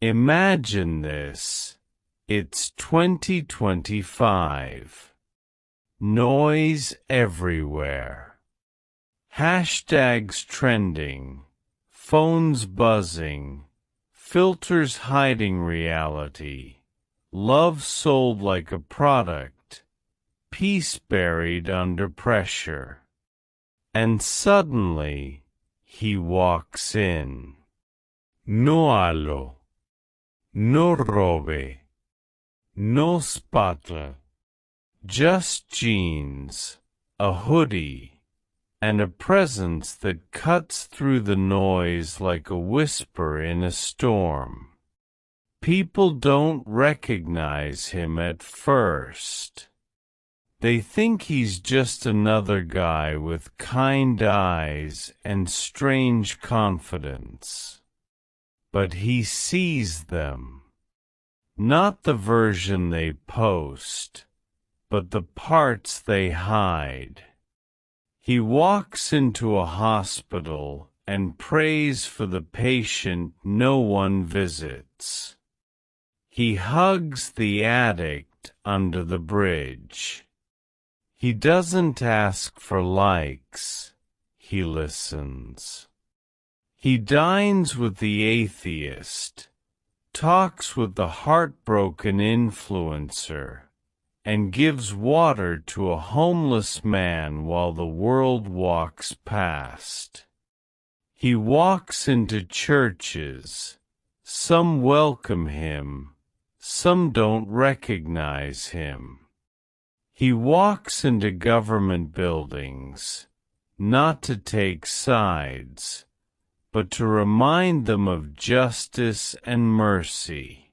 Imagine this. It's 2025. Noise everywhere. Hashtags trending. Phones buzzing. Filters hiding reality. Love sold like a product. Peace buried under pressure. And suddenly, he walks in. No halo. No robe. No spatula. Just jeans, a hoodie, and a presence that cuts through the noise like a whisper in a storm. People don't recognize him at first. They think he's just another guy with kind eyes and strange confidence. But he sees them. Not the version they post, but the parts they hide. He walks into a hospital and prays for the patient no one visits. He hugs the addict under the bridge. He doesn't ask for likes, he listens. He dines with the atheist, talks with the heartbroken influencer, and gives water to a homeless man while the world walks past. He walks into churches. Some welcome him, some don't recognize him. He walks into government buildings, not to take sides, but to remind them of justice and mercy.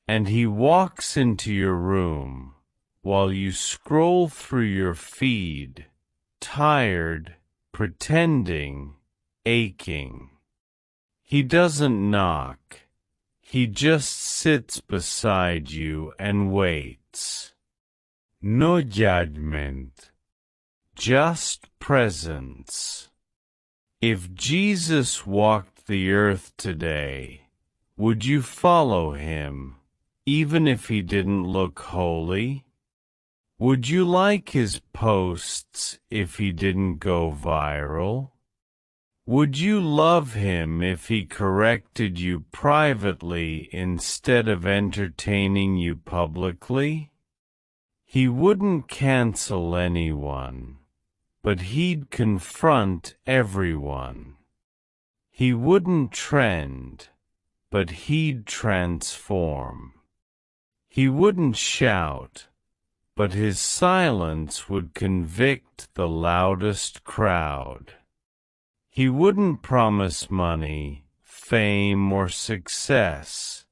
And he walks into your room, while you scroll through your feed, tired, pretending, aching. He doesn't knock. He just sits beside you and waits. No judgment. Just presence. If Jesus walked the earth today, would you follow him, even if he didn't look holy? Would you like his posts if he didn't go viral? Would you love him if he corrected you privately instead of entertaining you publicly? He wouldn't cancel anyone, but he'd confront everyone. He wouldn't trend, but he'd transform. He wouldn't shout, but his silence would convict the loudest crowd. He wouldn't promise money, fame, or success,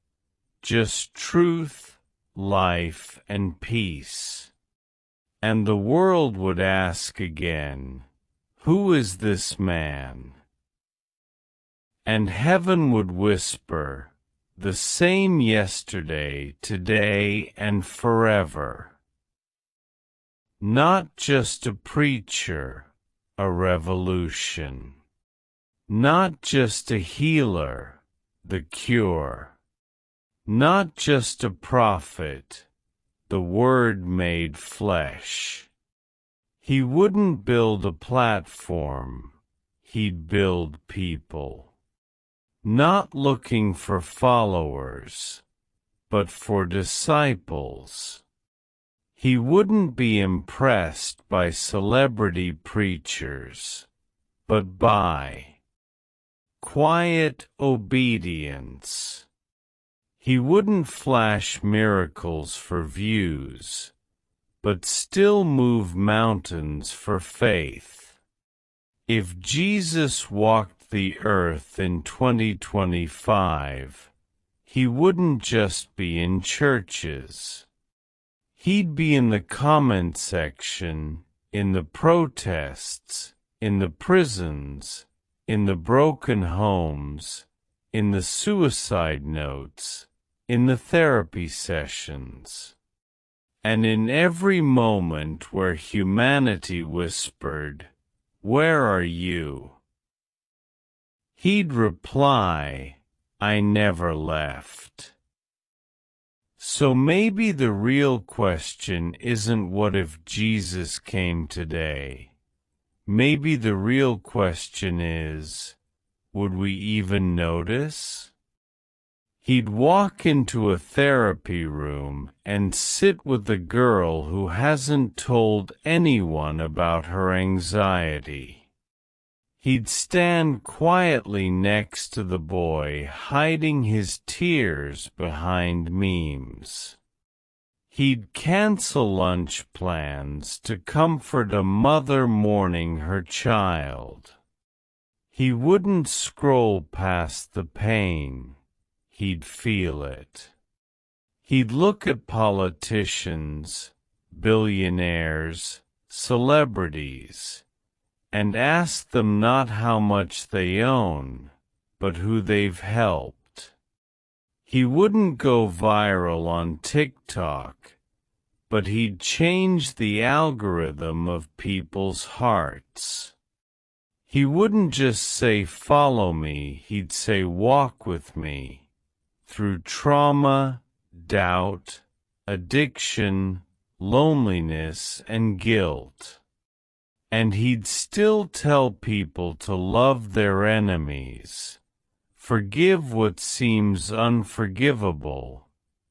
just truth, life, and peace. And the world would ask again, who is this man? And heaven would whisper, the same yesterday, today, and forever. Not just a preacher, a revolution. Not just a healer, the cure. Not just a prophet, the Word made flesh. He wouldn't build a platform, he'd build people. Not looking for followers, but for disciples. He wouldn't be impressed by celebrity preachers, but by quiet obedience. He wouldn't flash miracles for views, but still move mountains for faith. If Jesus walked the earth in 2025, he wouldn't just be in churches. He'd be in the comment section, in the protests, in the prisons, in the broken homes, in the suicide notes, in the therapy sessions, and in every moment where humanity whispered, "Where are you?" He'd reply, I never left. So maybe the real question isn't what if Jesus came today. Maybe the real question is, would we even notice? He'd walk into a therapy room and sit with the girl who hasn't told anyone about her anxiety. He'd stand quietly next to the boy hiding his tears behind memes. He'd cancel lunch plans to comfort a mother mourning her child. He wouldn't scroll past the pain. He'd feel it. He'd look at politicians, billionaires, celebrities, and ask them not how much they own, but who they've helped. He wouldn't go viral on TikTok, but he'd change the algorithm of people's hearts. He wouldn't just say follow me, he'd say walk with me, through trauma, doubt, addiction, loneliness, and guilt. And he'd still tell people to love their enemies, forgive what seems unforgivable,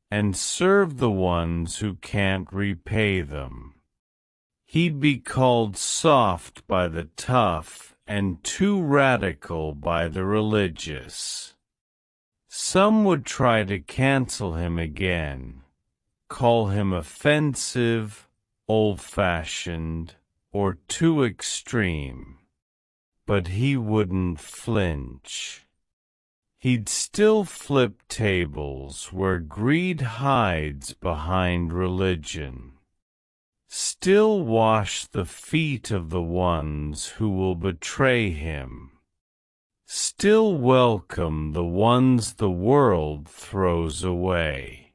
and serve the ones who can't repay them. He'd be called soft by the tough and too radical by the religious. Some would try to cancel him again, call him offensive, old-fashioned, or too extreme. But he wouldn't flinch. He'd still flip tables where greed hides behind religion. Still wash the feet of the ones who will betray him. Still welcome the ones the world throws away.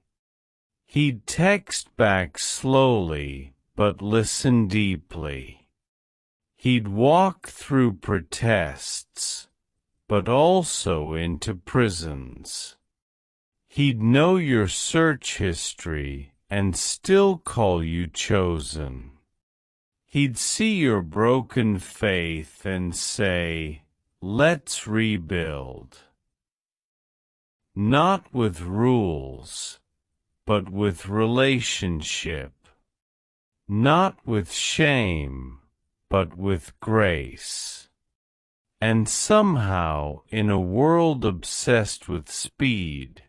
He'd text back slowly, but listen deeply. He'd walk through protests, but also into prisons. He'd know your search history and still call you chosen. He'd see your broken faith and say, let's rebuild. Not with rules, but with relationship. Not with shame, but with grace. And somehow, in a world obsessed with speed,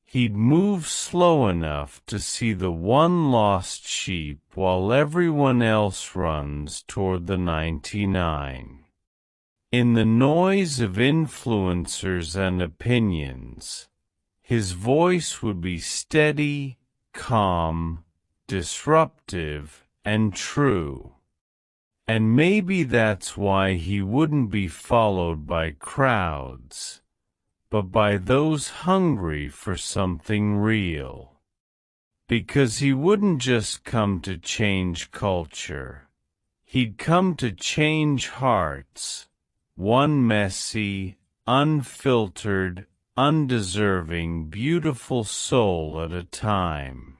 he'd move slow enough to see the one lost sheep while everyone else runs toward the 99. In the noise of influencers and opinions, his voice would be steady, calm, disruptive, and true. And maybe that's why he wouldn't be followed by crowds, but by those hungry for something real. Because he wouldn't just come to change culture. He'd come to change hearts, one messy, unfiltered, undeserving, beautiful soul at a time.